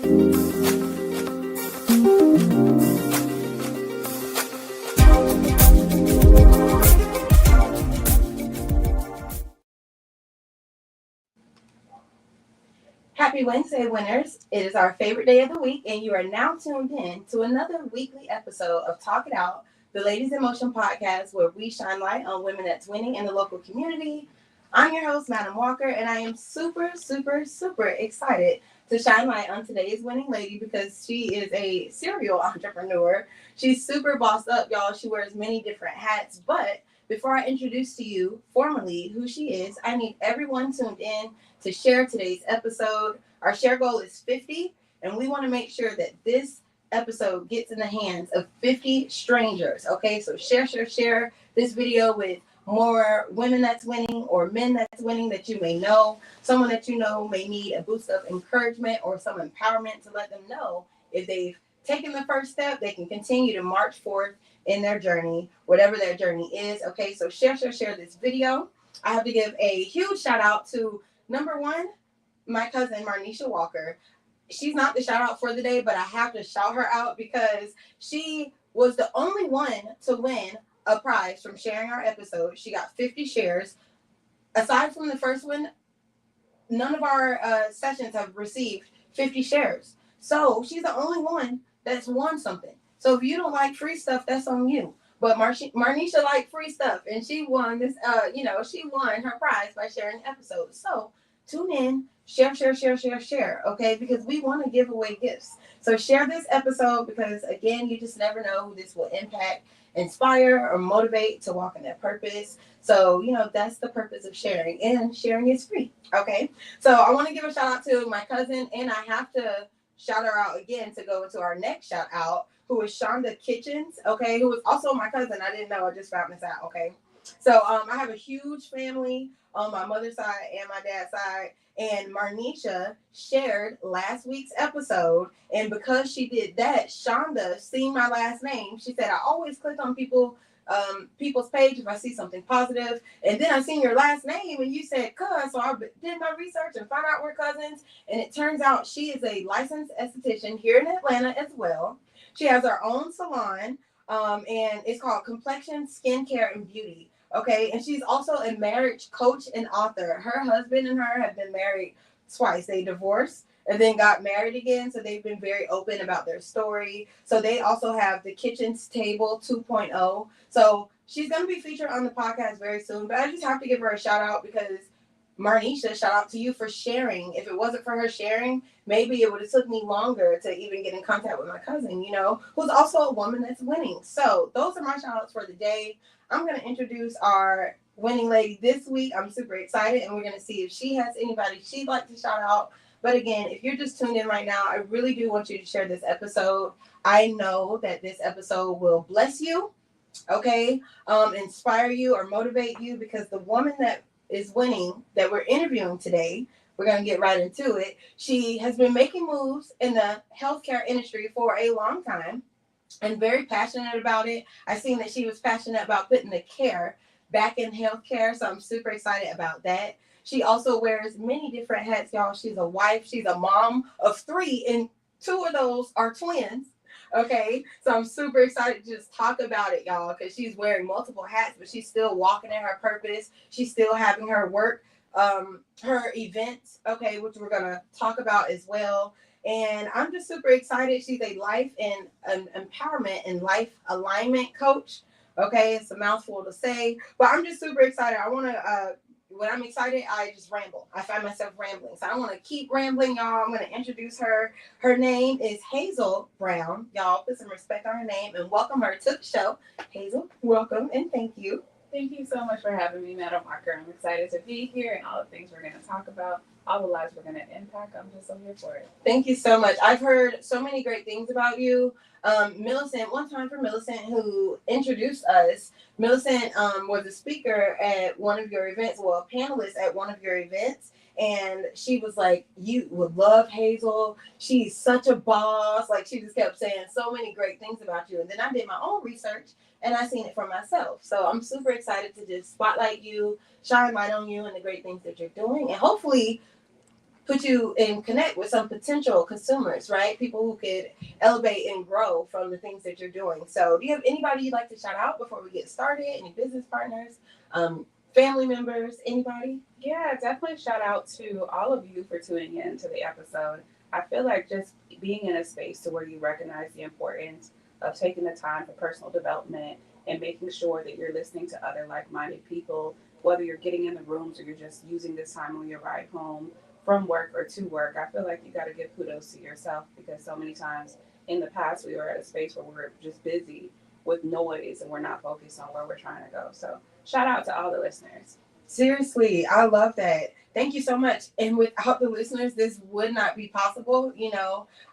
Happy Wednesday, winners. It is our favorite day of the week, and you are now tuned in to another weekly episode of Talk It Out, the Ladies in Motion podcast, where we shine light on women that's winning in the local community. I'm your host, Madam Walker, and I am super excited to shine light on today's winning lady because she is a serial entrepreneur. She's super bossed up, y'all. She wears many different hats, but before I introduce to you formally who she is, I need everyone tuned in to share today's episode. Our share goal is 50, and we want to make sure that this episode gets in the hands of 50 strangers. Okay, so share this video with more women that's winning or men that's winning that you may know. Someone that you know may need a boost of encouragement or some empowerment to let them know if they've taken the first step, they can continue to march forth in their journey, whatever their journey is. Okay, so share this video. I have to give a huge shout out to number one, my cousin Marnisha Walker. She's not the shout out for the day, but I have to shout her out because she was the only one to win a prize from sharing our episode. She got 50 shares. Aside from the first one, none of our sessions have received 50 shares. So she's the only one that's won something. So if you don't like free stuff, that's on you. But Marnisha liked free stuff, and she won this. She won her prize by sharing the episode. So tune in, share. Okay, because we want to give away gifts. So share this episode because again, you just never know who this will impact, inspire, or motivate to walk in their purpose. So that's the purpose of sharing, and sharing is free. Okay, so I want to give a shout out to my cousin, and I have to shout her out again to go into our next shout out, who is Shonda Kitchens, okay, who is also my cousin. I didn't know, I just found this out, okay. So I have a huge family on my mother's side and my dad's side, and Marnisha shared last week's episode, and because she did that, Shonda, seeing my last name, she said, I always click on people's page if I see something positive, and then I seen your last name and you said cuz, so I did my research and found out we're cousins, and it turns out she is a licensed esthetician here in Atlanta as well. She has her own salon, and it's called Complexion Skincare and Beauty. Okay, and she's also a marriage coach and author. Her husband and her have been married twice. They divorced and then got married again, so they've been very open about their story. So they also have the Kitchen's Table 2.0. So she's going to be featured on the podcast very soon, but I just have to give her a shout out because Marnisha, shout out to you for sharing. If it wasn't for her sharing, maybe it would have took me longer to even get in contact with my cousin, who's also a woman that's winning. So those are my shout outs for the day. I'm going to introduce our winning lady this week. I'm super excited, and we're going to see if she has anybody she'd like to shout out. But again, if you're just tuned in right now, I really do want you to share this episode. I know that this episode will bless you, okay, inspire you or motivate you, because the woman that is winning that we're interviewing today, we're going to get right into it. She has been making moves in the healthcare industry for a long time and very passionate about it. I seen that she was passionate about putting the care back in healthcare, so I'm super excited about that. She also wears many different hats, y'all. She's a wife. She's a mom of 3, and 2 of those are twins. Okay, so I'm super excited to just talk about it, y'all, because she's wearing multiple hats, but she's still walking in her purpose. She's still having her work, her events, okay, which we're going to talk about as well. And I'm just super excited. She's a life and empowerment and life alignment coach. Okay, it's a mouthful to say, but I'm just super excited. I want to, when I'm excited, I just ramble. I find myself rambling. So I want to keep rambling, y'all. I'm going to introduce her. Her name is Hazel Brown. Y'all put some respect on her name and welcome her to the show. Hazel, welcome and thank you. Thank you so much for having me, Madam Walker. I'm excited to be here and all the things we're going to talk about, all the lives we're going to impact. I'm just so here for it. Thank you so much. I've heard so many great things about you. Millicent, one time for Millicent, who introduced us, Millicent was a speaker at one of your events, well, a panelist at one of your events, and she was like, you would love Hazel. She's such a boss. Like, she just kept saying so many great things about you. And then I did my own research, and I seen it for myself. So I'm super excited to just spotlight you, shine light on you and the great things that you're doing, and hopefully put you and connect with some potential consumers, right? People who could elevate and grow from the things that you're doing. So, do you have anybody you'd like to shout out before we get started? Any business partners, family members, anybody? Yeah, definitely shout out to all of you for tuning in to the episode. I feel like just being in a space to where you recognize the importance of taking the time for personal development and making sure that you're listening to other like-minded people, whether you're getting in the rooms or you're just using this time on your ride home from work or to work. I feel like you got to give kudos to yourself because so many times in the past we were at a space where we're just busy with noise and we're not focused on where we're trying to go. So shout out to all the listeners. Seriously, I love that. Thank you so much. And without the listeners, this would not be possible.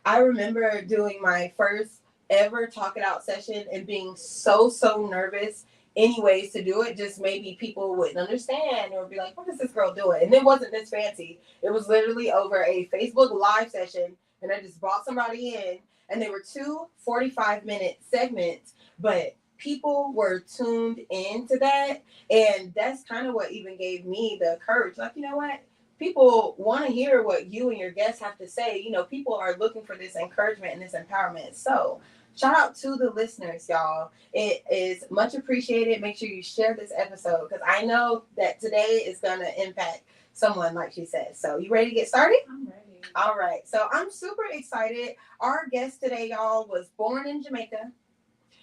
I remember doing my first ever Talk It Out session and being so nervous anyways to do it. Just maybe people wouldn't understand or be like, what is this girl doing? And it wasn't this fancy. It was literally over a Facebook Live session. And I just brought somebody in and they were 2 45-minute segments, but people were tuned into that, and that's kind of what even gave me the courage. Like, you know what? People want to hear what you and your guests have to say. People are looking for this encouragement and this empowerment. So, shout out to the listeners, y'all. It is much appreciated. Make sure you share this episode because I know that today is going to impact someone, like she said. So, you ready to get started? I'm ready. All right. So, I'm super excited. Our guest today, y'all, was born in Jamaica.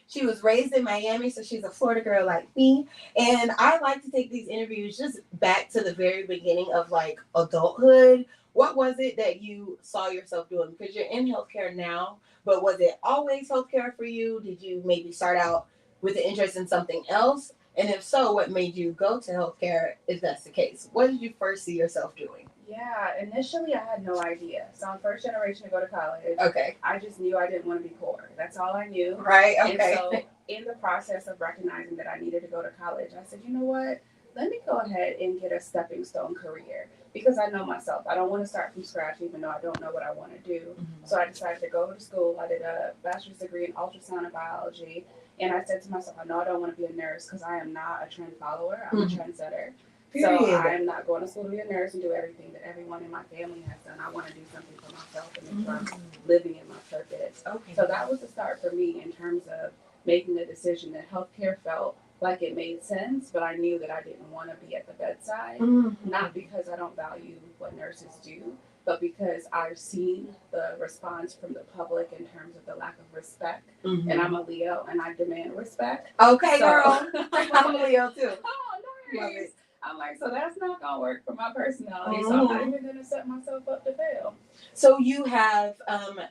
She was raised in Miami, so she's a Florida girl like me. And I like to take these interviews just back to the very beginning of like adulthood. What was it that you saw yourself doing? Because you're in healthcare now, but was it always healthcare for you? Did you maybe start out with an interest in something else? And if so, what made you go to healthcare if that's the case? What did you first see yourself doing? Yeah, initially I had no idea. So I'm first generation to go to college. Okay. I just knew I didn't want to be poor. That's all I knew. Right, okay. And so in the process of recognizing that I needed to go to college, I said, you know what? Let me go ahead and get a stepping stone career because I know myself. I don't want to start from scratch even though I don't know what I want to do. Mm-hmm. So I decided to go to school. I did a bachelor's degree in ultrasound and biology. And I said to myself, I know I don't want to be a nurse because I am not a trend follower. I'm a trendsetter. Period. So I'm not going to school to be a nurse and do everything that everyone in my family has done. I want to do something for myself and make sure I'm living in my purpose. Okay. So that was the start for me in terms of making the decision that healthcare felt like it made sense, but I knew that I didn't want to be at the bedside, not because I don't value what nurses do, but because I've seen the response from the public in terms of the lack of respect. And I'm a Leo and I demand respect. Okay, so, girl. I'm a Leo too. Oh, nice. Love it. I'm like, so that's not going to work for my personality. So I'm not even going to set myself up to fail. So you have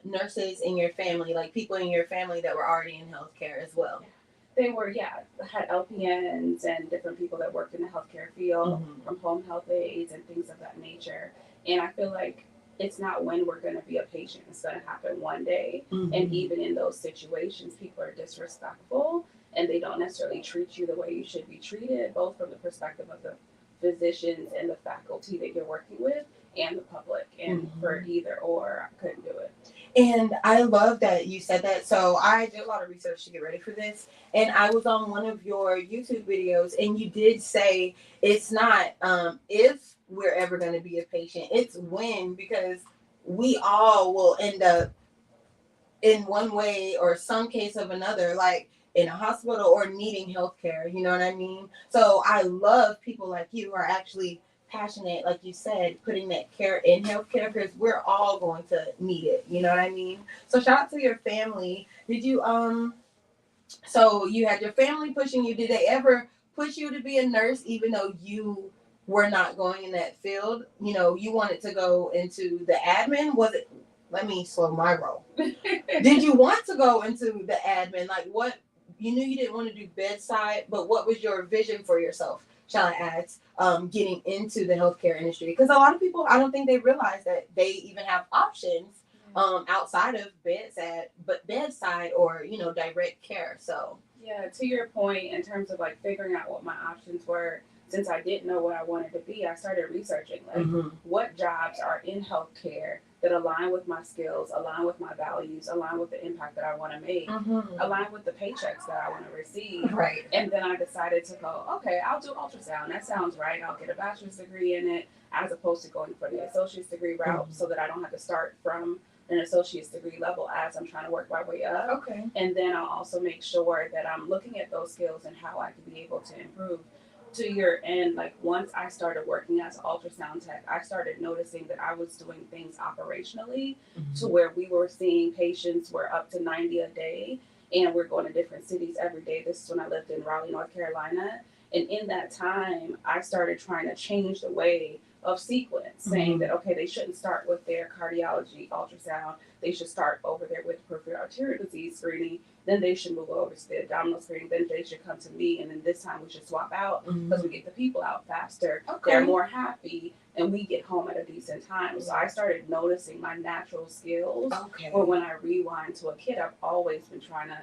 nurses in your family, like people in your family that were already in healthcare as well? They were, had LPNs and different people that worked in the healthcare field, from home health aides and things of that nature. And I feel like it's not when we're going to be a patient. It's going to happen one day. And even in those situations, people are disrespectful. And they don't necessarily treat you the way you should be treated, both from the perspective of the physicians and the faculty that you're working with and the public. And for either or, I couldn't do it. And I love that you said that. So I did a lot of research to get ready for this. And I was on one of your YouTube videos and you did say it's not if we're ever going to be a patient, it's when, because we all will end up in one way or some case of another, like in a hospital or needing healthcare, you know what I mean? So I love people like you who are actually passionate, like you said, putting that care in healthcare because we're all going to need it, you know what I mean? So shout out to your family. Did you, so you had your family pushing you. Did they ever push you to be a nurse even though you were not going in that field? You know, you wanted to go into the admin. Was it, let me slow my roll. Did you want to go into the admin? Like what? You knew you didn't want to do bedside, but what was your vision for yourself, shall I ask, getting into the healthcare industry? Because a lot of people, I don't think they realize that they even have options outside of bedside or, you know, direct care. So yeah, to your point, in terms of like figuring out what my options were, since I didn't know what I wanted to be, I started researching like what jobs are in healthcare that align with my skills, align with my values, align with the impact that I want to make, align with the paychecks that I want to receive. Right. And then I decided to go, okay, I'll do ultrasound. That sounds right. I'll get a bachelor's degree in it as opposed to going for the associate's degree route so that I don't have to start from an associate's degree level as I'm trying to work my way up. Okay. And then I'll also make sure that I'm looking at those skills and how I can be able to improve. To your end, like once I started working as an ultrasound tech, I started noticing that I was doing things operationally to where we were seeing patients were up to 90 a day and we're going to different cities every day. This is when I lived in Raleigh, North Carolina. And in that time, I started trying to change the way of sequence, saying that, okay, they shouldn't start with their cardiology ultrasound. They should start over there with peripheral arterial disease screening. Then they should move over to the abdominal screening. Then they should come to me. And then this time we should swap out because we get the people out faster. Okay. They're more happy and we get home at a decent time. So I started noticing my natural skills. Okay. Or when I rewind to a kid, I've always been trying to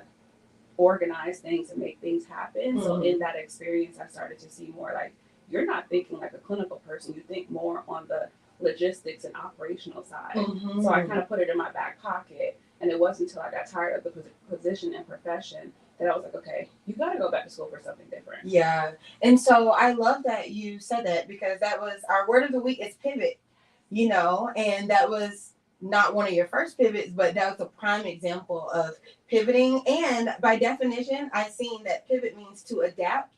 organize things and make things happen. So in that experience, I started to see more like, you're not thinking like a clinical person. You think more on the logistics and operational side. So I kind of put it in my back pocket. And it wasn't until I got tired of the position and profession that I was like, okay, you got to go back to school for something different. Yeah. And so I love that you said that because that was our word of the week is pivot, you know, and that was not one of your first pivots, but that was a prime example of pivoting. And by definition, I've seen that pivot means to adapt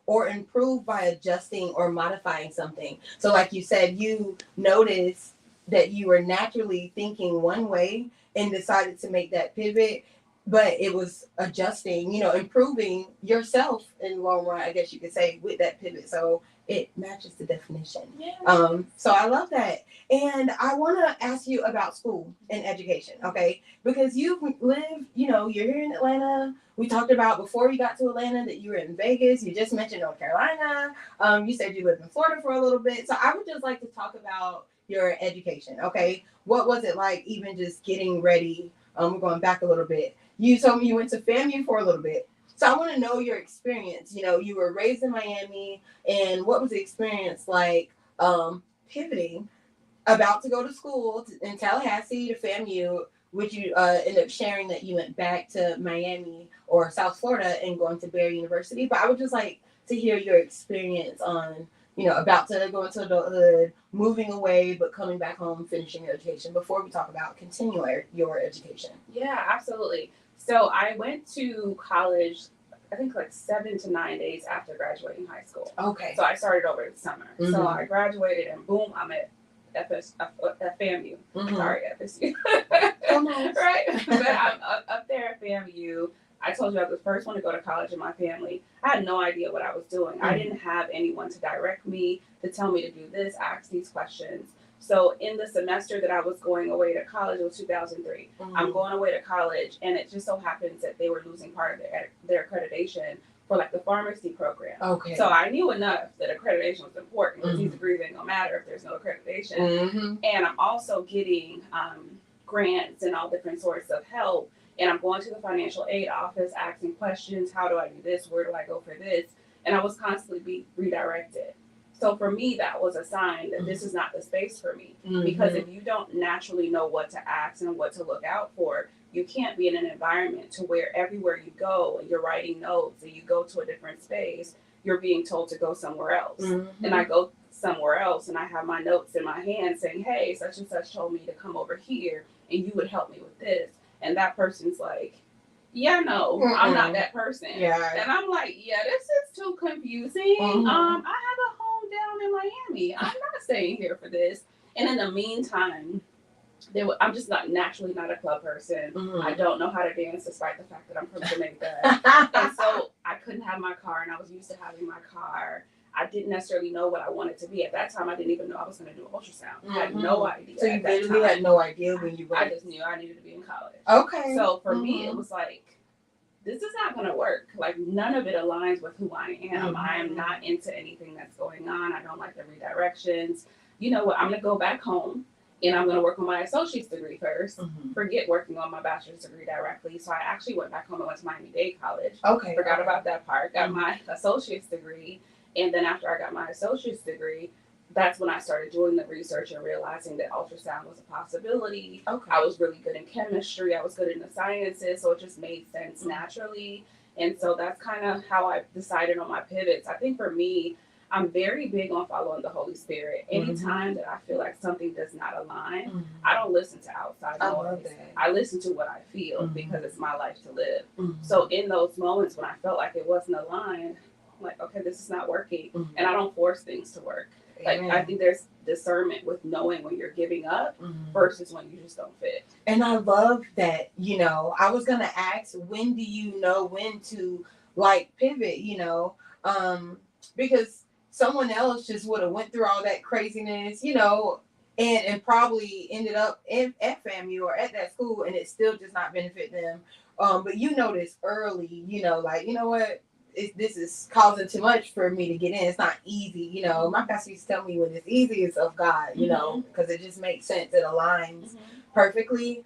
or improve by adjusting or modifying something. So like you said, you noticed that you were naturally thinking one way and decided to make that pivot, but it was adjusting, you know, improving yourself in the long run, I guess you could say, with that pivot. So it matches the definition. Yeah. So I love that. And I want to ask you about school and education, okay? Because you live, you know, you're here in Atlanta. We talked about before you got to Atlanta that you were in Vegas. You just mentioned North Carolina. You said you lived in Florida for a little bit. So I would just like to talk about your education, okay? What was it like even just getting ready? We're going back a little bit. You told me you went to FAMU for a little bit. So I want to know your experience. You know, you were raised in Miami, and what was the experience like pivoting, about to go to school in Tallahassee to FAMU, which you ended up sharing that you went back to Miami or South Florida and going to Baylor University. But I would just like to hear your experience on, you know, about to go into adulthood, moving away, but coming back home, finishing your education before we talk about continuing your education. Yeah, absolutely. So I went to college, I think like 7 to 9 days after graduating high school. Okay. So I started over the summer. So I graduated and boom, I'm at FAMU. Sorry, FSU. Right? But I'm up there at FAMU. I told you I was the first one to go to college in my family. I had no idea what I was doing. I didn't have anyone to direct me, to tell me to do this, ask these questions. So in the semester that I was going away to college, it was 2003. I'm going away to college, and it just so happens that they were losing part of their accreditation for like the pharmacy program. Okay. So I knew enough that accreditation was important because these degrees ain't gonna matter if there's no accreditation. And I'm also getting grants and all different sorts of help. And I'm going to the financial aid office asking questions. How do I do this? Where do I go for this? And I was constantly being redirected. So for me, that was a sign that this is not the space for me. Because if you don't naturally know what to ask and what to look out for, you can't be in an environment to where everywhere you go and you're writing notes and you go to a different space, you're being told to go somewhere else. And I go somewhere else and I have my notes in my hand saying, hey, such and such told me to come over here and you would help me with this. And that person's like, yeah, no, I'm not that person. Yeah. And I'm like, yeah, this is too confusing. I have a home down in Miami. I'm not staying here for this. And in the meantime, I'm just naturally not a club person. I don't know how to dance despite the fact that I'm from Jamaica. And so I couldn't have my car, and I was used to having my car. I didn't necessarily know what I wanted to be. At that time, I didn't even know I was going to do ultrasound. I had no idea. So you literally had no idea when you went? I just knew I needed to be in college. Okay. So for me, it was like, this is not going to work. Like, none of it aligns with who I am. I am not into anything that's going on. I don't like the redirections. You know what? I'm going to go back home. And I'm going to work on my associate's degree first. Forget working on my bachelor's degree directly. So I actually went back home and went to Miami-Dade College. Okay. Forgot about that part. Got my associate's degree. And then after I got my associate's degree, that's when I started doing the research and realizing that ultrasound was a possibility. Okay. I was really good in chemistry. I was good in the sciences, so it just made sense naturally. And so that's kind of how I decided on my pivots. I think for me, I'm very big on following the Holy Spirit. Anytime that I feel like something does not align, I don't listen to outside noise. I listen to what I feel because it's my life to live. So in those moments when I felt like it wasn't aligned, I'm like, okay, this is not working. And I don't force things to work. Like, I think there's discernment with knowing when you're giving up versus when you just don't fit. And I love that, you know, I was going to ask, when do you know when to like pivot, you know, because someone else just would have went through all that craziness, you know, and probably ended up at FAMU or at that school and it still does not benefit them. But you notice early, you know, like, you know what? This is causing too much for me to get in. It's not easy, you know. My pastor used to tell me when it's easy, it's of God, you know, because it just makes sense. It aligns perfectly.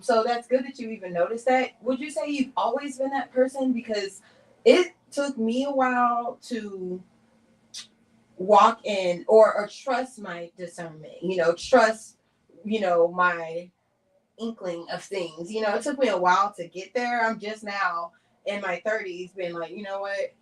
So that's good that you even noticed that. Would you say you've always been that person? Because it took me a while to walk in or trust my discernment, you know, trust, you know, my inkling of things. You know, it took me a while to get there. I'm just now in my 30s being like, you know what,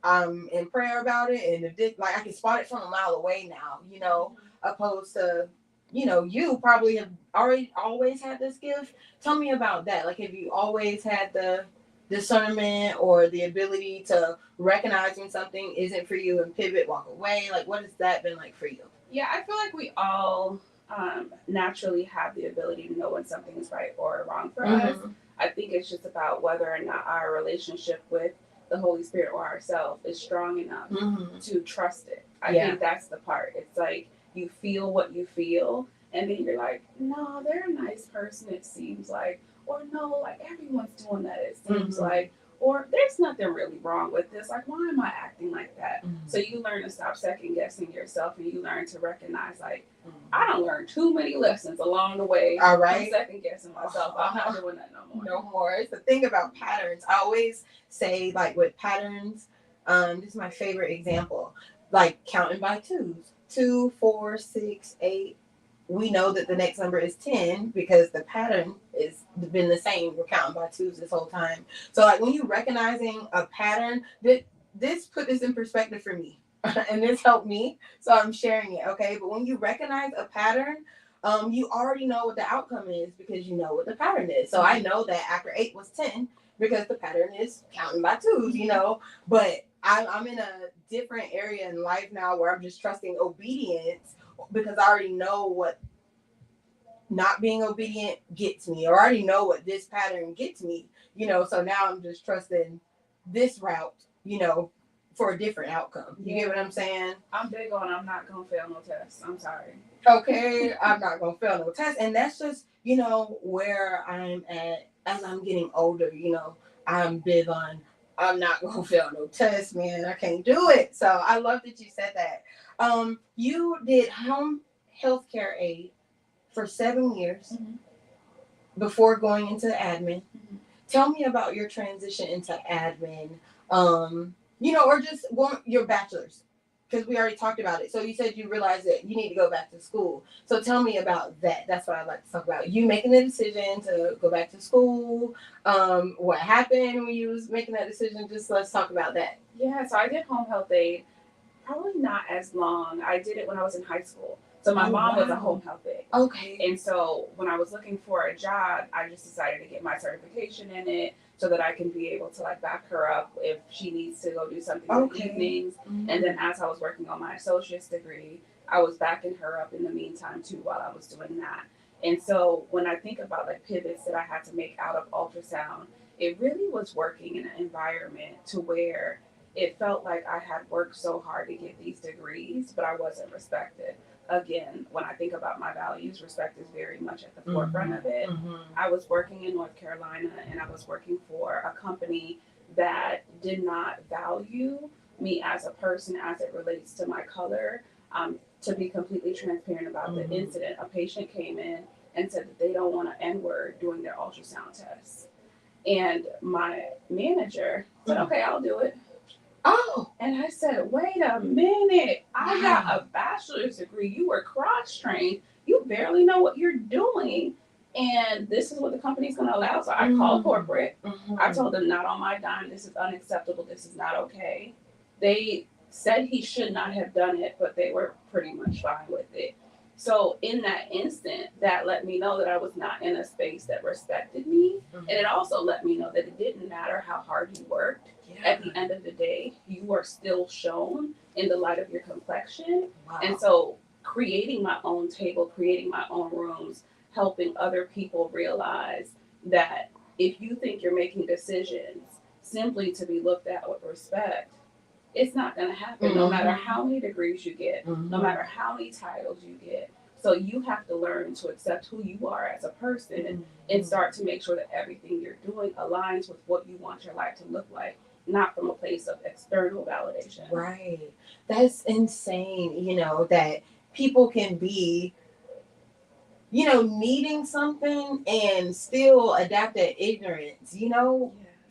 I'm in prayer about it, and if like I can spot it from a mile away now, you know, opposed to, you know, you probably have already always had this gift. Tell me about that. Like, have you always had the discernment or the ability to recognize when something isn't for you and pivot, walk away? Like, what has that been like for you? Yeah, I feel like we all naturally have the ability to know when something is right or wrong for us. I think it's just about whether or not our relationship with the Holy Spirit or ourselves is strong enough to trust it. I think that's the part. It's like you feel what you feel, and then you're like, no, they're a nice person, it seems like. Or no, like everyone's doing that, it seems like. Or there's nothing really wrong with this. Like, why am I acting like that? So you learn to stop second guessing yourself, and you learn to recognize, like, I don't learn too many lessons along the way. All right. From second guessing myself. I'm not doing that no more. No more. It's the thing about patterns. I always say, like, with patterns, this is my favorite example. Like counting by twos. 2, 4, 6, 8. We know that the next number is 10 because the pattern has been the same. We're counting by twos this whole time. So, like, when you're recognizing a pattern, this put this in perspective for me. And this helped me. So I'm sharing it, okay? But when you recognize a pattern, you already know what the outcome is because you know what the pattern is. So I know that after 8 was 10 because the pattern is counting by twos, you know? But I'm in a different area in life now where I'm just trusting obedience because I already know what not being obedient gets me, or I already know what this pattern gets me, you know. So now I'm just trusting this route, you know, for a different outcome. You get what I'm saying? I'm big on I'm not gonna fail no tests. I'm sorry. Okay, I'm not gonna fail no test. And that's just, you know, where I'm at as I'm getting older, you know. I'm big on I'm not gonna fail no test, man. I can't do it. So I love that you said that. You did home healthcare aid for 7 years before going into admin. Tell me about your transition into admin. You know, or just your bachelor's, because we already talked about it. So you said you realized that you need to go back to school. So tell me about that. That's what I'd like to talk about. You making the decision to go back to school. What happened when you was making that decision? Just let's talk about that. Yeah, so I did home health aid. Probably not as long. I did it when I was in high school. So my mom was a home health aide. Okay. And so when I was looking for a job, I just decided to get my certification in it so that I can be able to like back her up if she needs to go do something in the evenings. And then as I was working on my associate's degree, I was backing her up in the meantime too while I was doing that. And so when I think about like pivots that I had to make out of ultrasound, it really was working in an environment to where it felt like I had worked so hard to get these degrees, but I wasn't respected. Again, when I think about my values, respect is very much at the forefront of it. I was working in North Carolina and I was working for a company that did not value me as a person as it relates to my color. To be completely transparent about the incident, a patient came in and said that they don't want an N-word doing their ultrasound tests. And my manager said, okay, I'll do it. Oh. And I said, wait a minute. I got a bachelor's degree. You were cross-trained. You barely know what you're doing. And this is what the company's going to allow. So I called corporate. I told them, not on my dime. This is unacceptable. This is not okay. They said he should not have done it, but they were pretty much fine with it. So in that instant, that let me know that I was not in a space that respected me. And it also let me know that it didn't matter how hard you worked. At the end of the day, you are still shown in the light of your complexion. Wow. And so creating my own table, creating my own rooms, helping other people realize that if you think you're making decisions simply to be looked at with respect, it's not going to happen no matter how many degrees you get, no matter how many titles you get. So you have to learn to accept who you are as a person and start to make sure that everything you're doing aligns with what you want your life to look like, not from a place of external validation. Right. That's insane, that people can be, needing something and still adapt that ignorance,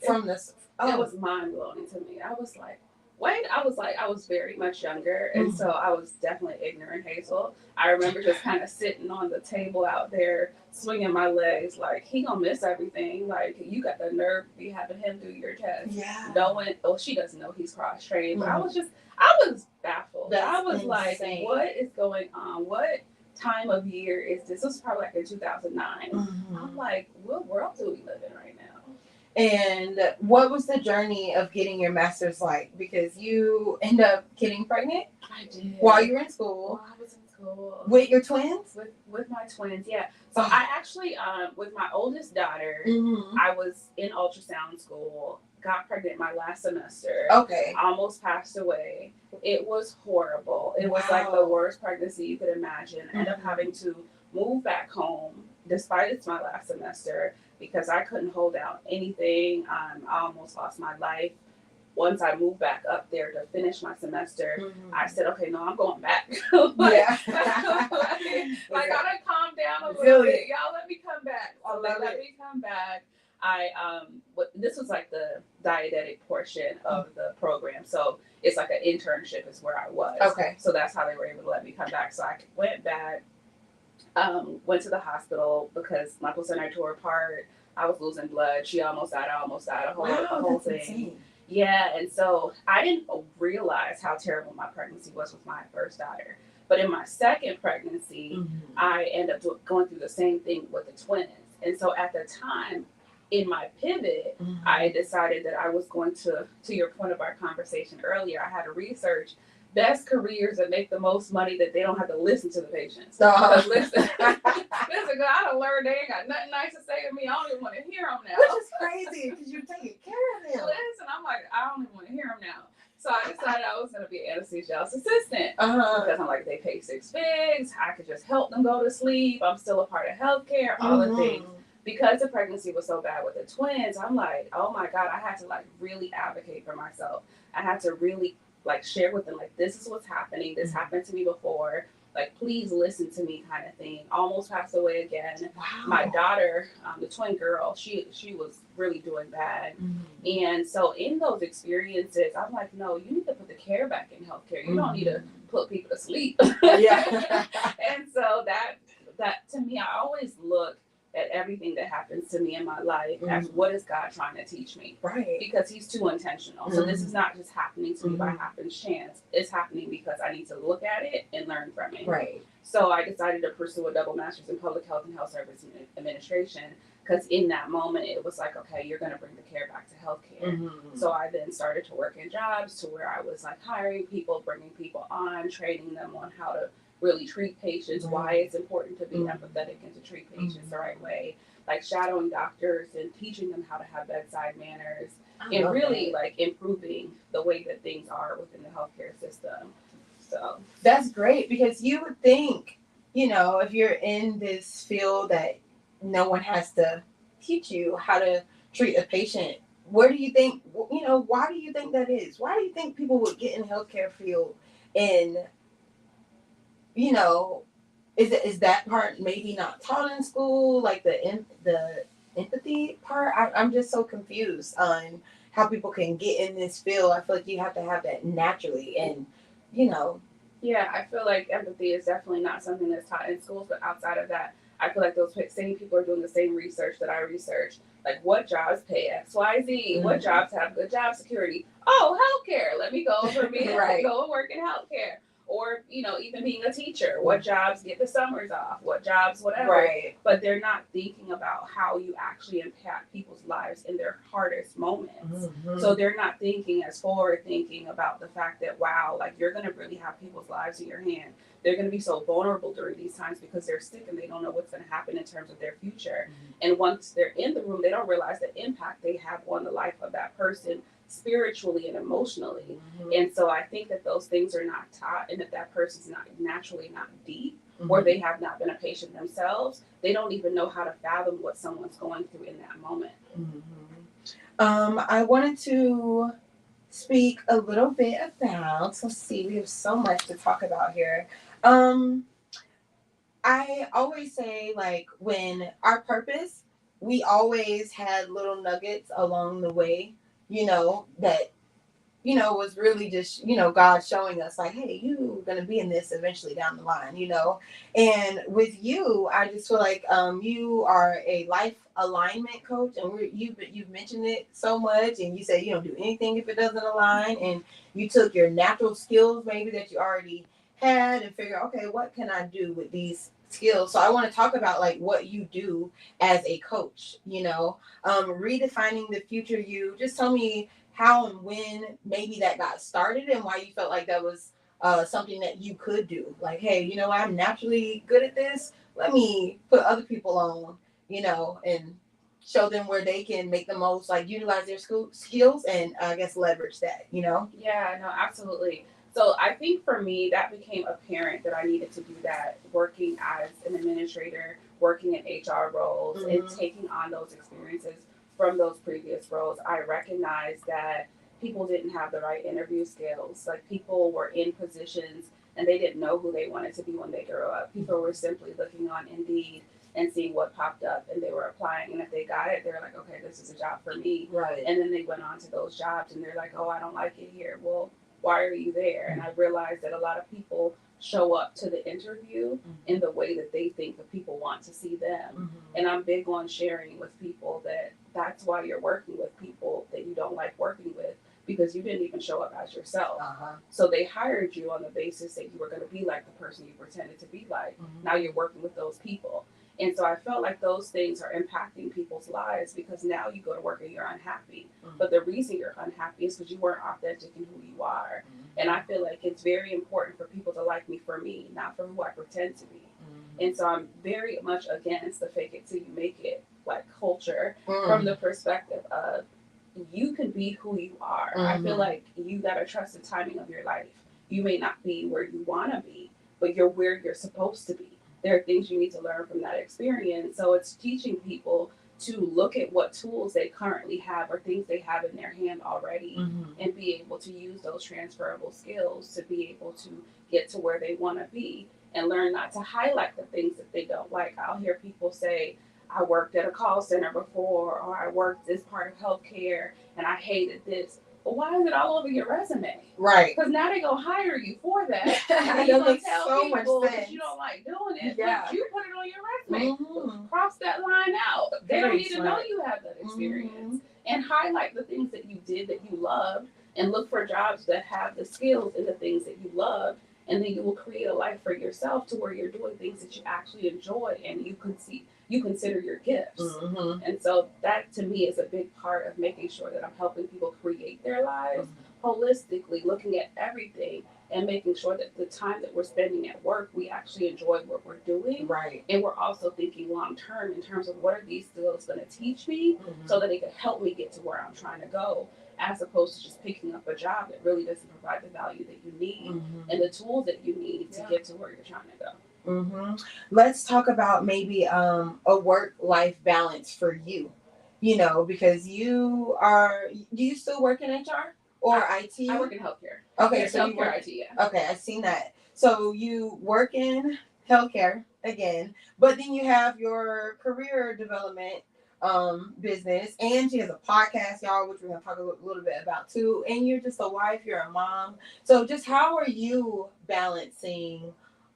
from this. Oh. It was mind blowing to me. I was like, I was very much younger, and so I was definitely ignorant, Hazel. I remember just kind of sitting on the table out there, swinging my legs, like, he gonna miss everything. Like, you got the nerve to be having him do your test. Yeah. Knowing, she doesn't know he's cross-trained, but I was baffled. I was insane. Like, what is going on? What time of year is this? This was probably like in 2009. I'm like, what world do we live in right now? And what was the journey of getting your master's like? Because you end up getting pregnant. I did. While you were in school. While I was in school. With your twins? With my twins, yeah. So I actually, with my oldest daughter, I was in ultrasound school, got pregnant my last semester. Okay. Almost passed away. It was horrible. It was like the worst pregnancy you could imagine. Ended up having to move back home, despite it's my last semester, because I couldn't hold out anything. I almost lost my life. Once I moved back up there to finish my semester, I said, okay, no, I'm going back. I gotta calm down a little bit. Y'all let me come back. Let me come back. This was like the dietetic portion of the program. So it's like an internship is where I was. Okay. So that's how they were able to let me come back. So I went back. Went to the hospital because my placenta tore apart. I was losing blood. She almost died. I almost died. A whole thing. Insane. Yeah, and so I didn't realize how terrible my pregnancy was with my first daughter. But in my second pregnancy, I ended up going through the same thing with the twins. And so at the time, in my pivot, I decided that I was going to your point of our conversation earlier, I had to research best careers that make the most money that they don't have to listen to the patients. Listen, I done learned they ain't got nothing nice to say to me. I don't even want to hear them now. Which is crazy because you're taking care of them. Listen, I'm like, I don't even want to hear them now. So I decided I was going to be an anesthesiologist assistant because I'm like, they pay $6 figures. I could just help them go to sleep. I'm still a part of healthcare, all the things. Because the pregnancy was so bad with the twins, I'm like, oh my God, I had to like really advocate for myself. I had to really like share with them, like, this is what's happening. This happened to me before. Like, please listen to me, kind of thing. Almost passed away again. Wow. My daughter, the twin girl, she was really doing bad. And so in those experiences, I'm like, no, you need to put the care back in healthcare. You don't need to put people to sleep. Yeah. And so that to me, I always look at everything that happens to me in my life as what is God trying to teach me? Right. Because he's too intentional. So this is not just happening to me by happen chance. It's happening because I need to look at it and learn from it. Right. So I decided to pursue a double master's in public health and health service administration because in that moment it was like, okay, you're going to bring the care back to healthcare. So I then started to work in jobs to where I was like hiring people, bringing people on, training them on how to really treat patients, why it's important to be empathetic and to treat patients the right way, like shadowing doctors and teaching them how to have bedside manners and really like improving the way that things are within the healthcare system. So that's great because you would think, if you're in this field that no one has to teach you how to treat a patient. Where do you think, why do you think that is? Why do you think people would get in the healthcare field and is that part maybe not taught in school, like the empathy part? I'm just so confused on how people can get in this field. I feel like you have to have that naturally, and you know. Yeah, I feel like empathy is definitely not something that's taught in schools, but outside of that, I feel like those same people are doing the same research that I researched. Like, what jobs pay XYZ? What jobs have good job security? Oh, healthcare. Let me go over me Right. go and work in healthcare. Or, even being a teacher, what jobs get the summers off? What jobs, whatever. Right. But they're not thinking about how you actually impact people's lives in their hardest moments. So they're not thinking as forward thinking about the fact that, wow, like, you're going to really have people's lives in your hand. They're going to be so vulnerable during these times because they're sick and they don't know what's going to happen in terms of their future. And once they're in the room, they don't realize the impact they have on the life of that person spiritually and emotionally. And so I think that those things are not taught, and if that person's not naturally not deep, or they have not been a patient themselves, they don't even know how to fathom what someone's going through in that moment. I wanted to speak a little bit about, let's see, we have so much to talk about here. I always say, like, when our purpose, we always had little nuggets along the way, that, was really just, God showing us, like, hey, you're going to be in this eventually down the line, And with you, I just feel like you are a life alignment coach, and you've mentioned it so much, and you say you don't do anything if it doesn't align, and you took your natural skills maybe that you already had and figure, okay, what can I do with these skills? So I want to talk about like what you do as a coach, redefining the future you. Just tell me how and when maybe that got started and why you felt like that was something that you could do. Like, hey, I'm naturally good at this. Let me put other people on, and show them where they can make the most, like utilize their skills and I guess leverage that, Yeah, no, absolutely. So I think for me, that became apparent that I needed to do that working as an administrator, working in HR roles, and taking on those experiences from those previous roles. I recognized that people didn't have the right interview skills. Like, people were in positions and they didn't know who they wanted to be when they grew up. People were simply looking on Indeed and seeing what popped up, and they were applying, and if they got it, they were like, okay, this is a job for me. Right. And then they went on to those jobs and they're like, oh, I don't like it here. Well, why are you there? And I realized that a lot of people show up to the interview in the way that they think the people want to see them. And I'm big on sharing with people that that's why you're working with people that you don't like working with, because you didn't even show up as yourself. So they hired you on the basis that you were going to be like the person you pretended to be like. Now you're working with those people. And so I felt like those things are impacting people's lives, because now you go to work and you're unhappy. But the reason you're unhappy is because you weren't authentic in who you are. And I feel like it's very important for people to like me for me, not for who I pretend to be. And so I'm very much against the fake it till you make it like culture, from the perspective of you can be who you are. I feel like you got to trust the timing of your life. You may not be where you want to be, but you're where you're supposed to be. There are things you need to learn from that experience. So it's teaching people to look at what tools they currently have or things they have in their hand already, and be able to use those transferable skills to be able to get to where they want to be, and learn not to highlight the things that they don't like. I'll hear people say, I worked at a call center before, or I worked this part of healthcare and I hated this. But why is it all over your resume? Right. Because now they're going to hire you for that. That You're going makes to tell so people much that sense. you don't like doing it. Yeah. But you put it on your resume. Cross that line out. They don't Very need to smart. know you have that experience. And highlight the things that you did that you loved, and look for jobs that have the skills and the things that you love. And then you will create a life for yourself to where you're doing things that you actually enjoy and you consider your gifts. And so that to me is a big part of making sure that I'm helping people create their lives holistically, looking at everything and making sure that the time that we're spending at work, we actually enjoy what we're doing. Right. And we're also thinking long term in terms of what are these skills going to teach me, so that it can help me get to where I'm trying to go, as opposed to just picking up a job that really doesn't provide the value that you need and the tools that you need to get to where you're trying to go. Let's talk about maybe a work-life balance for you, because do you still work in HR or IT? I work in healthcare. Okay, Yeah, so you work healthcare IT, yeah. Okay, I've seen that. So you work in healthcare again, but then you have your career development business, and she has a podcast, y'all, which we're gonna talk a little bit about too. And you're just a wife, you're a mom. So just how are you balancing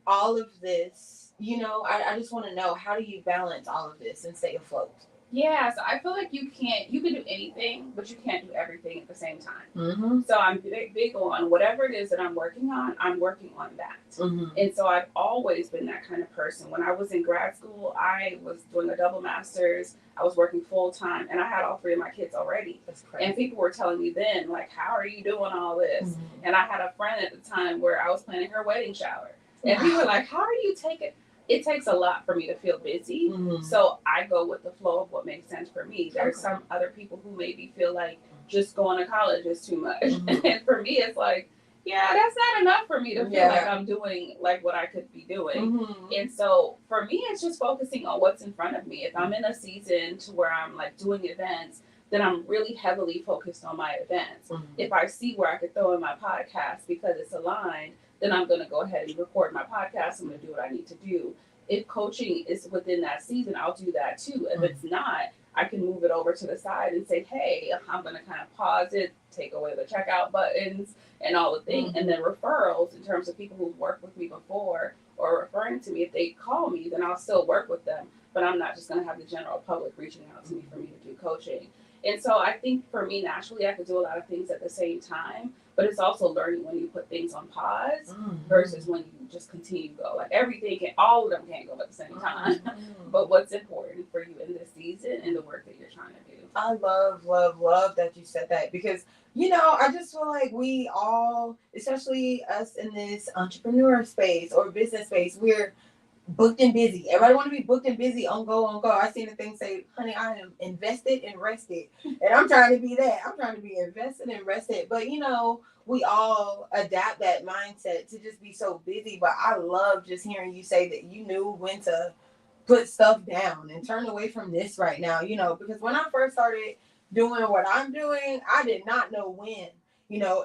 all of this? I just want to know, how do you balance all of this and stay afloat? Yeah, so I feel like you can do anything, but you can't do everything at the same time. Mm-hmm. So I'm big on whatever it is that I'm working on that. Mm-hmm. And so I've always been that kind of person. When I was in grad school, I was doing a double master's, I was working full time, and I had all three of my kids already. That's crazy. And people were telling me then, like, how are you doing all this? Mm-hmm. And I had a friend at the time where I was planning her wedding shower. And people were like, how are you taking it takes a lot for me to feel busy. Mm-hmm. So I go with the flow of what makes sense for me. There's some other people who maybe feel like just going to college is too much. Mm-hmm. And for me, it's like, yeah, that's not enough for me to feel like I'm doing like what I could be doing. Mm-hmm. And so for me, it's just focusing on what's in front of me. If I'm in a season to where I'm like doing events, then I'm really heavily focused on my events. Mm-hmm. If I see where I could throw in my podcast because it's aligned, then I'm going to go ahead and record my podcast. I'm going to do what I need to do. If coaching is within that season, I'll do that too. If it's not, I can move it over to the side and say, hey, I'm going to kind of pause it, take away the checkout buttons and all the things. Mm-hmm. And then referrals, in terms of people who've worked with me before or referring to me, if they call me, then I'll still work with them. But I'm not just going to have the general public reaching out to me for me to do coaching. And so I think for me, naturally, I could do a lot of things at the same time, but it's also learning when you put things on pause versus when you just continue to go. Like all of them can't go at the same time. But what's important for you in this season and the work that you're trying to do. I love that you said that, because, I just feel like we all, especially us in this entrepreneur space or business space, we're booked and busy. Everybody want to be booked and busy, on go. I seen the thing say, honey, I am invested and rested. And I'm trying to be that. I'm trying to be invested and rested. But, we all adapt that mindset to just be so busy. But I love just hearing you say that you knew when to put stuff down and turn away from this right now, because when I first started doing what I'm doing, I did not know when.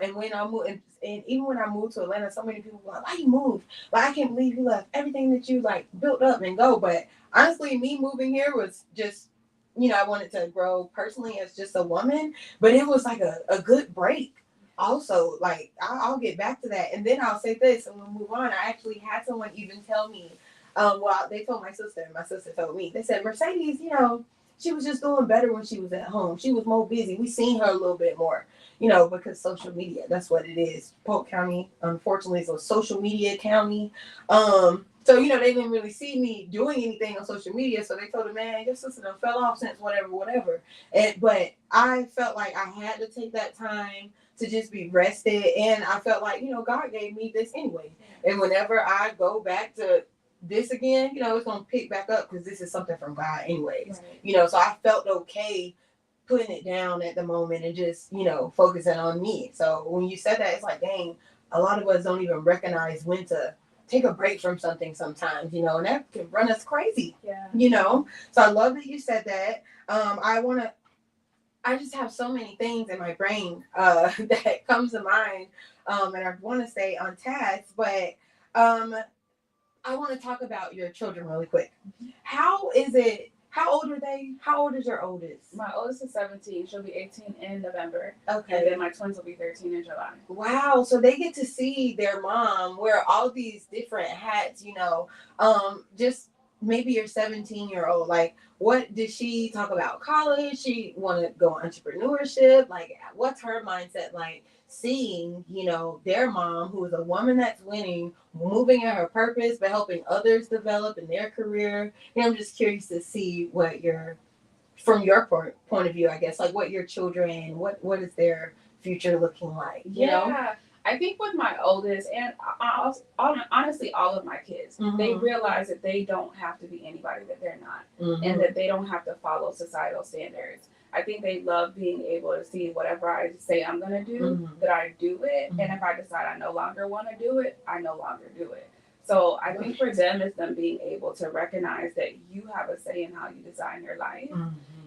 And when I moved, and even when I moved to Atlanta, so many people were like, why you moved? Like, I can't believe you left everything that you like built up and go. But honestly, me moving here was just, I wanted to grow personally as just a woman, but it was like a good break. Also, like, I'll get back to that. And then I'll say this, and we'll move on. I actually had someone even tell me, they told my sister, and my sister told me, they said, Mercedes, she was just doing better when she was at home. She was more busy. We seen her a little bit more, because social media, that's what it is. Polk County, unfortunately, is a social media county. So, they didn't really see me doing anything on social media. So they told her, man, your sister done fell off since whatever. But I felt like I had to take that time to just be rested. And I felt like, God gave me this anyway. And whenever I go back to this again, it's going to pick back up, because this is something from God anyways. Right. So I felt okay putting it down at the moment and just, focusing on me. So when you said that, it's like, dang, a lot of us don't even recognize when to take a break from something sometimes, and that can run us crazy. Yeah. So I love that you said that. I just have so many things in my brain that comes to mind, and I want to stay on task, but I want to talk about your children really quick. How old are they? How old is your oldest? My oldest is 17. She'll be 18 in November. Okay. And then my twins will be 13 in July. Wow. So they get to see their mom wear all these different hats, just maybe your 17-year-old. Like, what did she talk about? College? She want to go entrepreneurship? Like, what's her mindset like? Seeing, their mom, who is a woman that's winning, moving in her purpose, but helping others develop in their career. I'm just curious to see from your point of view, I guess, like what your children, what is their future looking like? You know? I think with my oldest, and honestly, all of my kids, they realize that they don't have to be anybody that they're not, and that they don't have to follow societal standards. I think they love being able to see whatever I say I'm going to do, that I do it. And if I decide I no longer want to do it, I no longer do it. So I think for them, it's them being able to recognize that you have a say in how you design your life.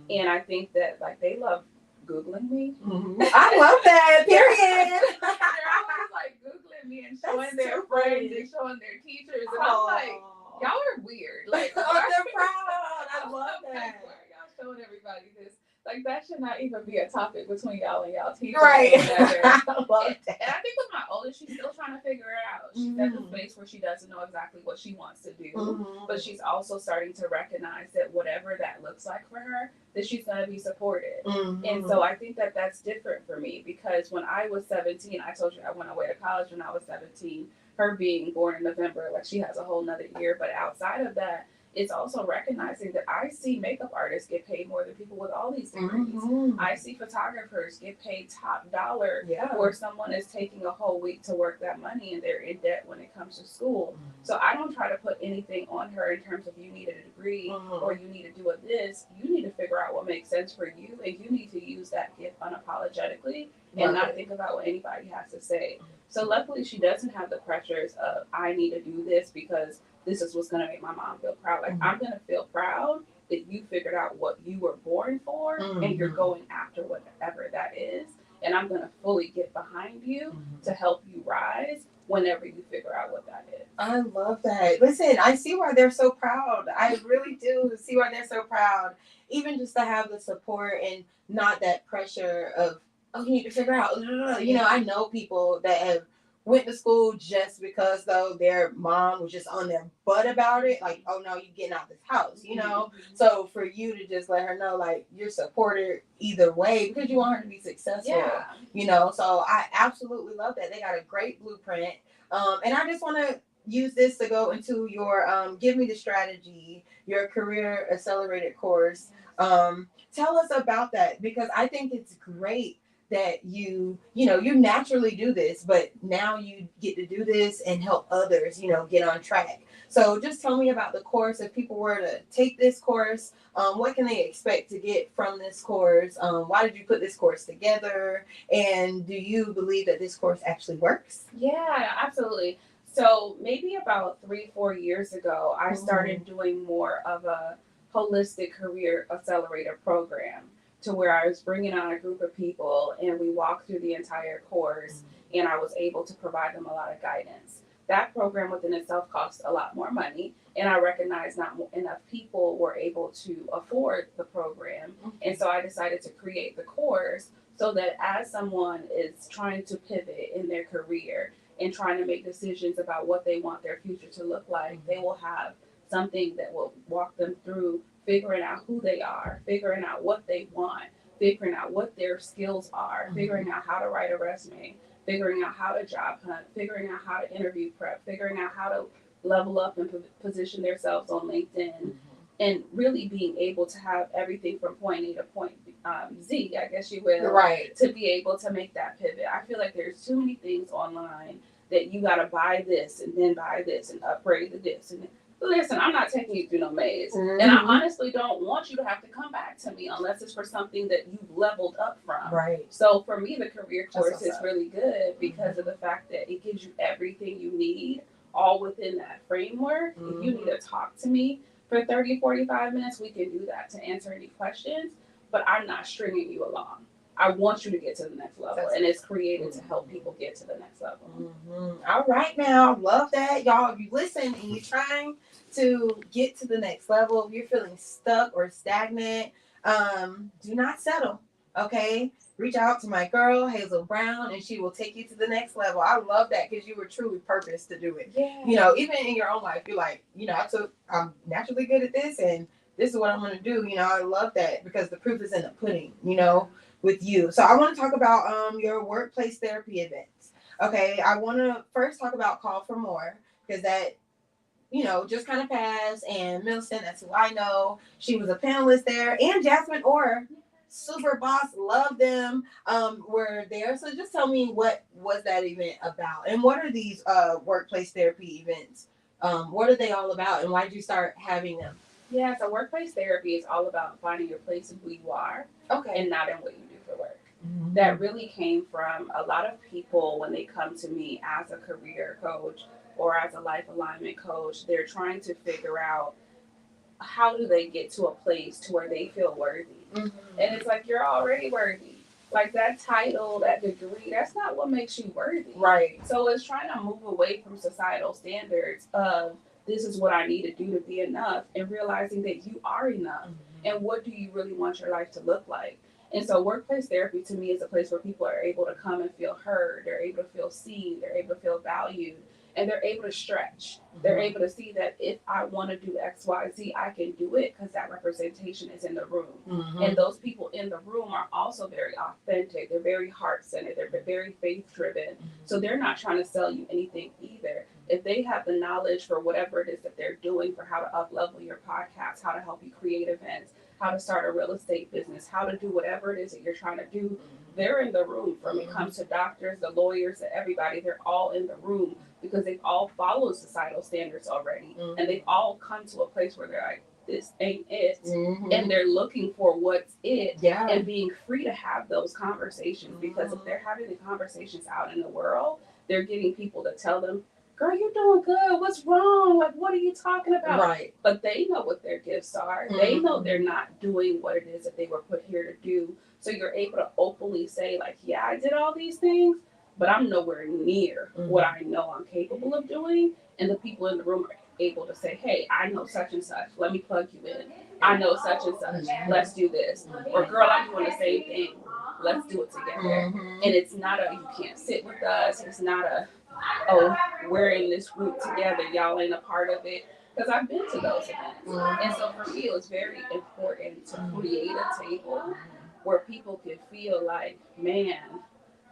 And I think that, like, they love Googling me. I love that, period. They're always like Googling me and showing their friends and showing their teachers. And I'm like, y'all are weird. Like, they're proud. I love that. Why are y'all showing everybody this. Like, that should not even be a topic between y'all and y'all teachers. Right. Or whatever. I love And that. I think with my oldest, she's still trying to figure it out. She's at the space where she doesn't know exactly what she wants to do, but she's also starting to recognize that whatever that looks like for her, that she's going to be supported. And so I think that that's different for me, because when I was 17, I told you I went away to college when I was 17. Her being born in November, like, she has a whole nother year. But outside of that, it's also recognizing that I see makeup artists get paid more than people with all these degrees. I see photographers get paid top dollar, where someone is taking a whole week to work that money and they're in debt when it comes to school. So I don't try to put anything on her in terms of you need a degree or you need to do this. You need to figure out what makes sense for you, and you need to use that gift unapologetically and not think about what anybody has to say. So luckily she doesn't have the pressures of, I need to do this because this is what's going to make my mom feel proud. Like, I'm going to feel proud that you figured out what you were born for and you're going after whatever that is. And I'm going to fully get behind you to help you rise whenever you figure out what that is. I love that. Listen, I see why they're so proud. I really do see why they're so proud. Even just to have the support and not that pressure of, oh, you need to figure out. You know, I know people that have went to school just because, though, their mom was just on their butt about it. Like, oh, no, you're getting out this house, you know? So for you to just let her know, like, you're supported either way because you want her to be successful, you know? So I absolutely love that. They got a great blueprint. And I just want to use this to go into your Give Me the Strategy, your Career Accelerated course. Tell us about that, because I think it's great that you naturally do this, but now you get to do this and help others, get on track. So just tell me about the course. If people were to take this course, what can they expect to get from this course? Why did you put this course together? And do you believe that this course actually works? Yeah, absolutely. So maybe about 3-4 years ago, I started doing more of a holistic career accelerator program, to where I was bringing on a group of people and we walked through the entire course and I was able to provide them a lot of guidance. That program within itself cost a lot more money, and I recognized not enough people were able to afford the program. And so I decided to create the course so that as someone is trying to pivot in their career and trying to make decisions about what they want their future to look like, they will have something that will walk them through figuring out who they are, figuring out what they want, figuring out what their skills are, figuring out how to write a resume, figuring out how to job hunt, figuring out how to interview prep, figuring out how to level up and position themselves on LinkedIn, and really being able to have everything from point A to point Z, I guess you will, to be able to make that pivot. I feel like there's too many things online that you got to buy this and then buy this and upgrade to this. And listen, I'm not taking you through no maze. And I honestly don't want you to have to come back to me unless it's for something that you've leveled up from. So for me, the career course is really good because of the fact that it gives you everything you need all within that framework. If you need to talk to me for 30-45 minutes, we can do that to answer any questions, but I'm not stringing you along. I want you to get to the next level, and it's created to help people get to the next level. All right, now, love that. Y'all, if you listen and you're trying to get to the next level, if you're feeling stuck or stagnant, do not settle, okay? Reach out to my girl, Hazel Brown, and she will take you to the next level. I love that because you were truly purposed to do it. Even in your own life, you're like, I'm naturally good at this, and this is what I'm going to do. I love that because the proof is in the pudding, with you. So I want to talk about your workplace therapy events. Okay, I want to first talk about Call for More, because that, just kind of passed. And Millicent, that's who I know. She was a panelist there. And Jasmine Orr, super boss, love them, were there. So just tell me, what was that event about? And what are these workplace therapy events? What are they all about? And why did you start having them? Yeah, so workplace therapy is all about finding your place in who you are, and not in what you do for work. That really came from a lot of people when they come to me as a career coach or as a life alignment coach. They're trying to figure out, how do they get to a place to where they feel worthy? And it's like, you're already worthy. Like, that title, that degree, that's not what makes you worthy. So it's trying to move away from societal standards of, this is what I need to do to be enough, and realizing that you are enough. And what do you really want your life to look like? And so workplace therapy to me is a place where people are able to come and feel heard, they're able to feel seen, they're able to feel valued, and they're able to stretch. They're able to see that if I want to do X, Y, Z, I can do it because that representation is in the room. And those people in the room are also very authentic. They're very heart centered. They're very faith driven. So they're not trying to sell you anything either. If they have the knowledge for whatever it is that they're doing, for how to up level your podcast, how to help you create events, how to start a real estate business, how to do whatever it is that you're trying to do, they're in the room. From it comes to doctors, the lawyers, everybody, they're all in the room because they've all followed societal standards already. And they've all come to a place where they're like, this ain't it. And they're looking for what's it and being free to have those conversations because if they're having the conversations out in the world, they're getting people to tell them, girl, you're doing good. What's wrong? Like, what are you talking about? Right. But they know what their gifts are. They know they're not doing what it is that they were put here to do. So you're able to openly say, like, yeah, I did all these things, but I'm nowhere near what I know I'm capable of doing. And the people in the room are able to say, hey, I know such and such. Let me plug you in. I know such and such. Let's do this. Or, girl, I'm doing the same thing. Let's do it together. And it's not a, you can't sit with us. It's not a, oh, we're in this group together, y'all ain't a part of it. Because I've been to those events. And so for me, it was very important to create a table where people could feel like, man,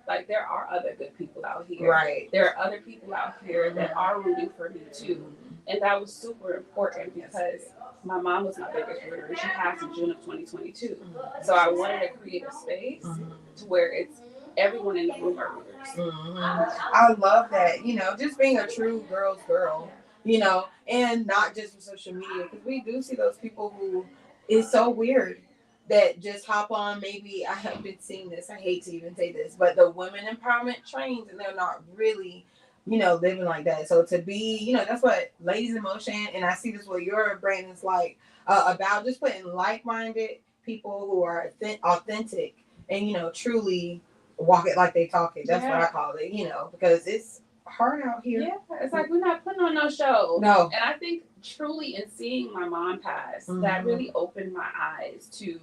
like there are other good people out here. Right. There are other people out here that are rooting for me too. And that was super important because my mom was my biggest rooter. She passed in June of 2022. So I wanted to create a space to where it's everyone in the room are rooters. I love that. You know, just being a true girl's girl, you know, and not just for social media, because we do see those people who is so weird that just hop on. Maybe I have been seeing this. I hate to even say this, but the women empowerment trains, and they're not really, you know, living like that. So to be, you know, that's what Ladies in Motion, and I see this what your brand is like about just putting like-minded people who are authentic and, you know, truly walk it like they talk it. That's what I call it, you know, because it's hard out here. Yeah, it's like we're not putting on no show. No. And I think truly in seeing my mom pass, that really opened my eyes to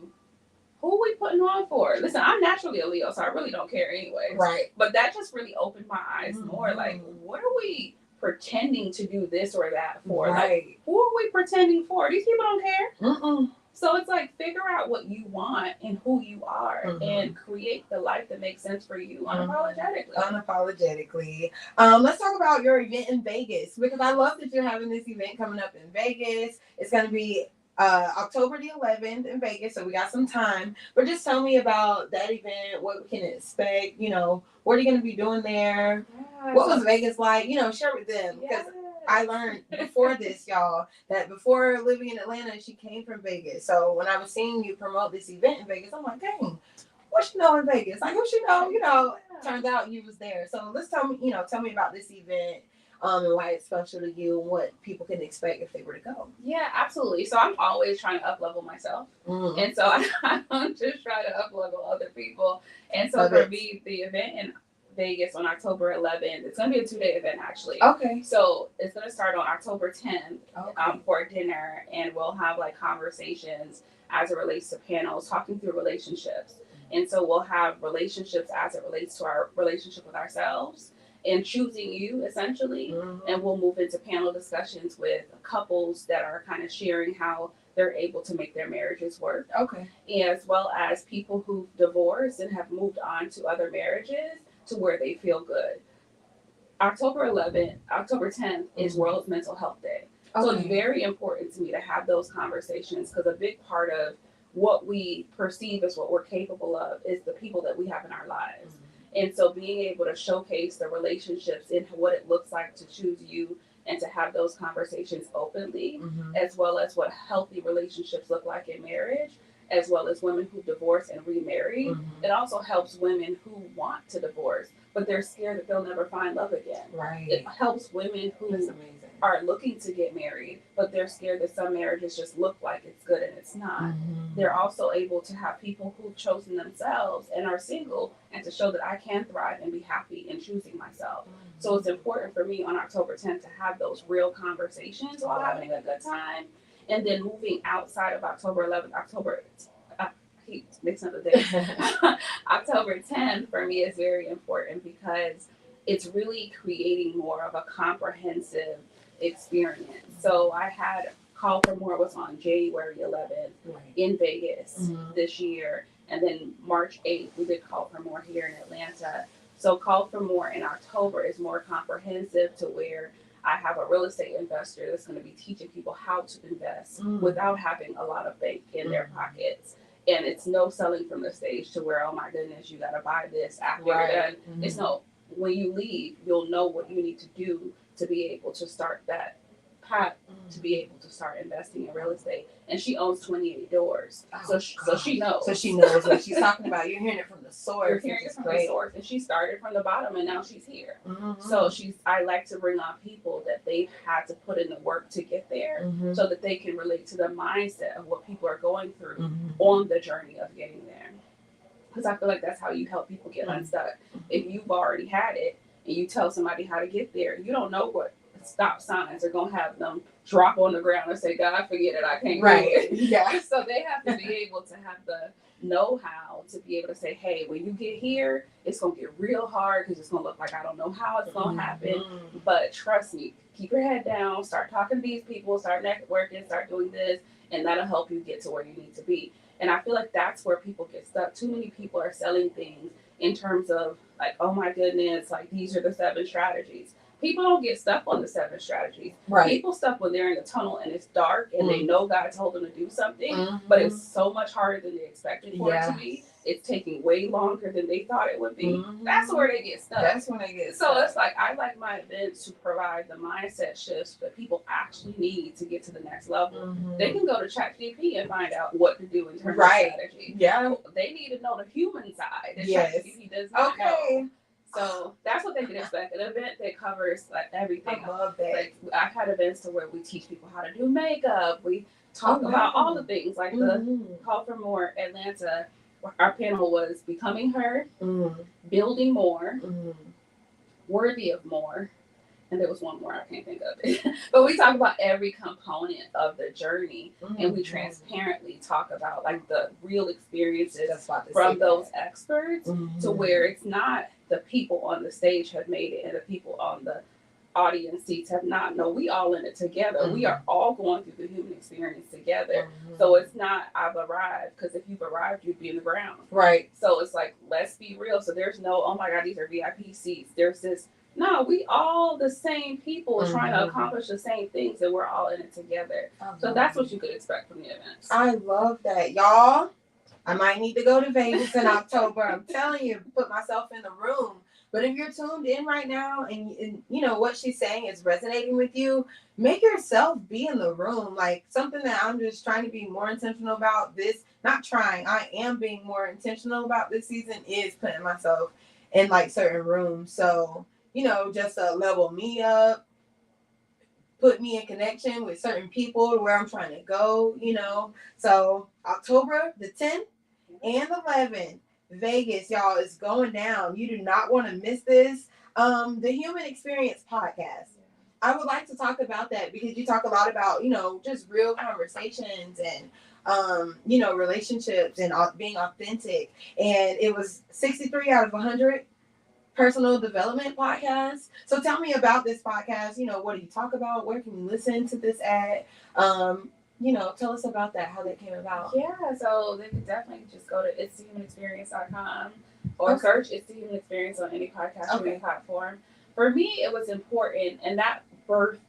who we putting on for. Listen, I'm naturally a Leo, so I really don't care anyway. Right. But that just really opened my eyes more. Like, what are we pretending to do this or that for? Right. Like, who are we pretending for? These people don't care. So it's like, figure out what you want and who you are and create the life that makes sense for you unapologetically. Let's talk about your event in Vegas, because I love that you're having this event coming up in Vegas. It's going to be October the 11th in Vegas, so we got some time. But just tell me about that event, what we can expect, you know, what are you going to be doing there? What was Vegas like? You know, share with them, because I learned before this, y'all, that before living in Atlanta, she came from Vegas. So when I was seeing you promote this event in Vegas, I'm like, dang, what you know in Vegas? Like, what you know? You know, turns out you was there. So let's tell me about this event, and why it's special to you, and what people can expect if they were to go. Yeah, absolutely. So I'm always trying to up-level myself. And so I don't just try to up-level other people. And so for me, the event in Vegas on October 11th. It's going to be a 2-day event, actually. Okay. So it's going to start on October 10th for dinner, and we'll have like conversations as it relates to panels, talking through relationships. And so we'll have relationships as it relates to our relationship with ourselves and choosing you, essentially. And we'll move into panel discussions with couples that are kind of sharing how they're able to make their marriages work. Okay. As well as people who've divorced and have moved on to other marriages to where they feel good. October 10th is World Mental Health Day. So it's very important to me to have those conversations, because a big part of what we perceive as what we're capable of is the people that we have in our lives. And so being able to showcase the relationships and what it looks like to choose you and to have those conversations openly, as well as what healthy relationships look like in marriage, as well as women who divorce and remarry. It also helps women who want to divorce, but they're scared that they'll never find love again. Right. It helps women who are looking to get married, but they're scared that some marriages just look like it's good and it's not. They're also able to have people who've chosen themselves and are single, and to show that I can thrive and be happy in choosing myself. So it's important for me on October 10th to have those real conversations while having a good time. And then moving outside of October 11th, I keep mixing up the dates. October 10th for me is very important because it's really creating more of a comprehensive experience. So I had Call for More was on January 11th in Vegas this year. And then March 8th, we did Call for More here in Atlanta. So Call for More in October is more comprehensive to where I have a real estate investor that's going to be teaching people how to invest without having a lot of bank in their pockets. And it's no selling from the stage to where, oh my goodness, you got to buy this after you're done. It's no, when you leave, you'll know what you need to do to be able to start that path to be able to start investing in real estate. And she owns 28 doors. So she knows. So she knows what she's talking about. You're hearing it from the source. You're hearing it from the source. And she started from the bottom and now she's here. So I like to bring on people that they've had to put in the work to get there so that they can relate to the mindset of what people are going through on the journey of getting there. Because I feel like that's how you help people get unstuck. If you've already had it and you tell somebody how to get there, you don't know what stop signs are going to have them drop on the ground and say, God, forget it, I can't do it. Yeah. So they have to be able to have the know-how to be able to say, hey, when you get here, it's going to get real hard because it's going to look like I don't know how it's going to happen. But trust me, keep your head down, start talking to these people, start networking, start doing this, and that'll help you get to where you need to be. And I feel like that's where people get stuck. Too many people are selling things in terms of like, oh my goodness, like these are the 7 strategies. People don't get stuck on the 7 strategies. People stuck when they're in the tunnel and it's dark and they know God told them to do something, but it's so much harder than they expected for it to be. It's taking way longer than they thought it would be. That's where they get stuck. That's when they get stuck. So it's like, I like my events to provide the mindset shifts that people actually need to get to the next level. They can go to ChatGPT and find out what to do in terms of strategy. Yeah. They need to know the human side that ChatGPT does not know. So that's what they can expect. An event that covers like everything. I love that. Like I've had events to where we teach people how to do makeup. We talk about all the things like the Call for More Atlanta. Our panel was Becoming Her, Building More, Worthy of More, and there was one more I can't think of it. But we talk about every component of the journey, and we transparently talk about like the real experiences from those experts to where it's not the people on the stage have made it and the people on the audience seats have not. No, we all in it together. We are all going through the human experience together. So it's not I've arrived, because if you've arrived, you'd be in the ground. So it's like, let's be real. So there's no, oh my God, these are VIP seats. There's this, no, we all the same people trying to accomplish the same things, and we're all in it together. So that's what you could expect from the events. I love that. Y'all, I might need to go to Vegas in October. I'm telling you, put myself in the room. But if you're tuned in right now and you know what she's saying is resonating with you, make yourself be in the room. Like something that I'm just trying to be more intentional about this, not trying, I am being more intentional about this season is putting myself in like certain rooms. So, you know, just to level me up, put me in connection with certain people to where I'm trying to go, you know. So October the 10th and 11th. Vegas, y'all, is going down. You do not want to miss this. The Human Experience podcast. I would like to talk about that because you talk a lot about, you know, just real conversations and, you know, relationships and being authentic. And it was 63 out of 100 personal development podcasts. So tell me about this podcast. You know, what do you talk about? Where can you listen to this at? You know, tell us about that, how that came about. Yeah, so they could definitely just go to itsthehumanexperience.com or search It's the Human Experience on any podcast streaming platform. For me, it was important, and that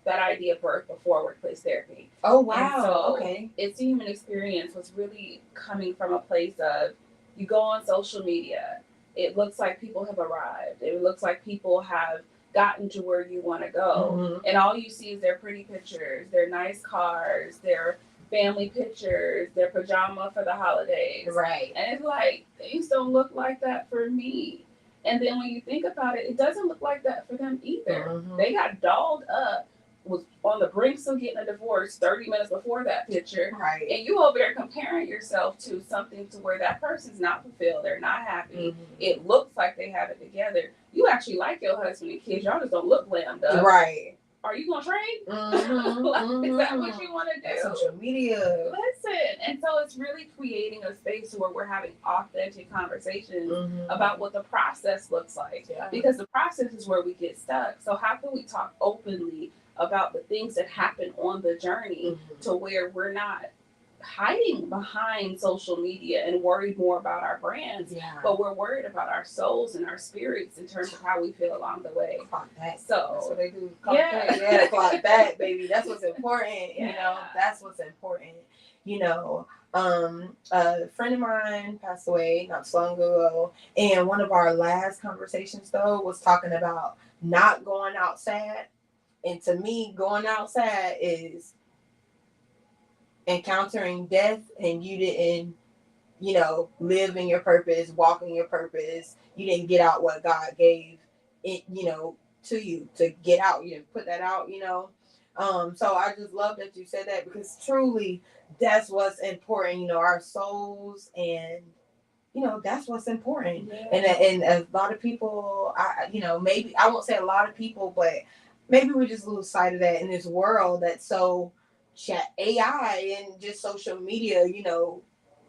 idea birthed before workplace therapy. Oh, wow. And so It's the Human Experience was really coming from a place of, you go on social media, it looks like people have arrived. It looks like people have gotten to where you want to go, and all you see is their pretty pictures, their nice cars, their family pictures, their pajama for the holidays, and it's like, things don't look like that for me. And then when you think about it, it doesn't look like that for them either. They got dolled up, was on the brink of getting a divorce 30 minutes before that picture, and you over there comparing yourself to something to where that person's not fulfilled, they're not happy, it looks like they have it together. You actually like your husband and kids, y'all just don't look glammed up. are you gonna trade? Mm-hmm, Like, is that what you want to do? Social media. Listen, and so it's really creating a space where we're having authentic conversations about what the process looks like. Yeah. Because the process is where we get stuck. So how can we talk openly about the things that happen on the journey to where we're not hiding behind social media and worried more about our brands, but we're worried about our souls and our spirits in terms of how we feel along the way. Clock that. So that's what they do. Clock that. Clock that, baby. That's what's important. You know, that's what's important. You know, a friend of mine passed away not so long ago, and one of our last conversations though was talking about not going outside. And to me, going outside is encountering death, and you didn't, you know, live in your purpose, walk in your purpose. You didn't get out what God gave it, you know, to you to get out. You didn't put that out, you know. So I just love that you said that, because truly that's what's important, you know, our souls, and you know, that's what's important. And a lot of people, you know, maybe I won't say a lot of people, but maybe we just lose sight of that in this world that's so AI and just social media. You know,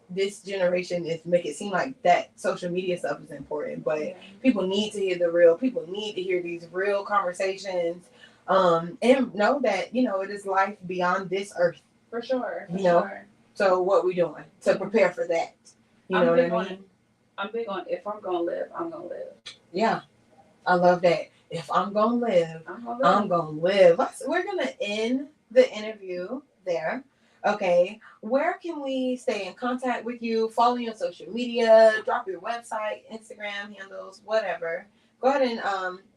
this generation is make it seem like that social media stuff is important, but people need to hear the real. People need to hear these real conversations, and know that, you know, it is life beyond this earth. For sure. You know, so what we doing to prepare for that? You know what I mean? I'm big on, if I'm gonna live, I'm gonna live. Yeah, I love that. If I'm gonna live, I'm gonna live. We're gonna end the interview there. Okay, where can we stay in contact with you? Follow you on social media, drop your website, Instagram handles, whatever. Go ahead and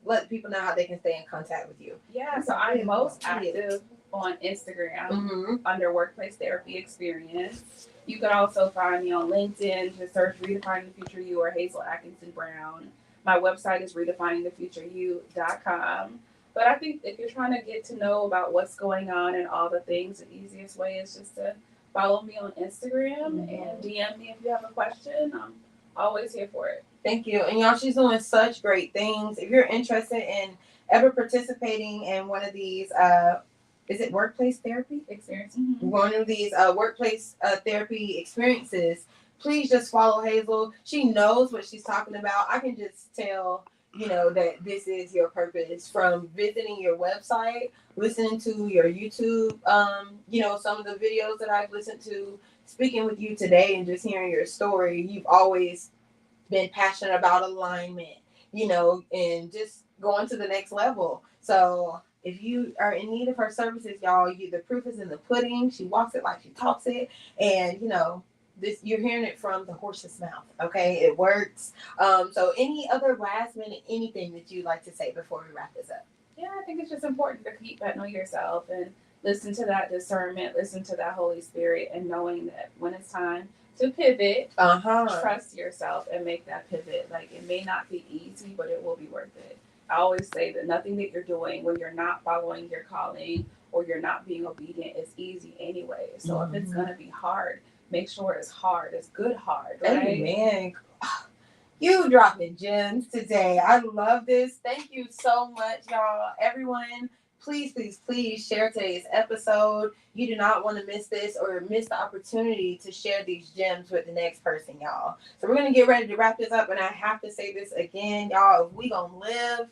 let people know how they can stay in contact with you. Yeah, so I'm most active on Instagram under Workplace Therapy Experience. You can also find me on LinkedIn. Just search Redefining the Future You or Hazel Atkinson-Brown. My website is redefiningthefutureyou.com. But I think if you're trying to get to know about what's going on and all the things, the easiest way is just to follow me on Instagram and DM me if you have a question. I'm always here for it. Thank you. And y'all, she's doing such great things. If you're interested in ever participating in one of these, is it workplace therapy experience? One of these workplace therapy experiences, please just follow Hazel. She knows what she's talking about. I can just tell, you know, that this is your purpose from visiting your website, listening to your YouTube, you know, some of the videos that I've listened to, speaking with you today, and just hearing your story. You've always been passionate about alignment, you know, and just going to the next level. So if you are in need of her services, y'all, the proof is in the pudding. She walks it like she talks it. And, you know, this, you're hearing it from the horse's mouth. Okay, it works. So any other last minute anything that you'd like to say before we wrap this up? Yeah, I think it's just important to keep betting on yourself and listen to that discernment, listen to that Holy Spirit, and knowing that when it's time to pivot, trust yourself and make that pivot. Like, it may not be easy, but it will be worth it. I always say that nothing that you're doing when you're not following your calling or you're not being obedient is easy anyway. So if it's gonna be hard, make sure it's hard. It's good hard, right? Amen. You dropping gems today. I love this. Thank you so much, y'all. Everyone, please, please, please share today's episode. You do not want to miss this or miss the opportunity to share these gems with the next person, y'all. So we're going to get ready to wrap this up. And I have to say this again, y'all. If we going to live,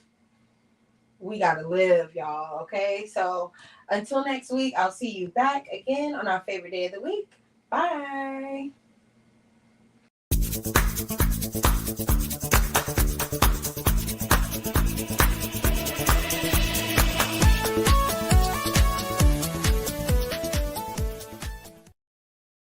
we got to live, y'all. Okay. So until next week, I'll see you back again on our favorite day of the week. Bye.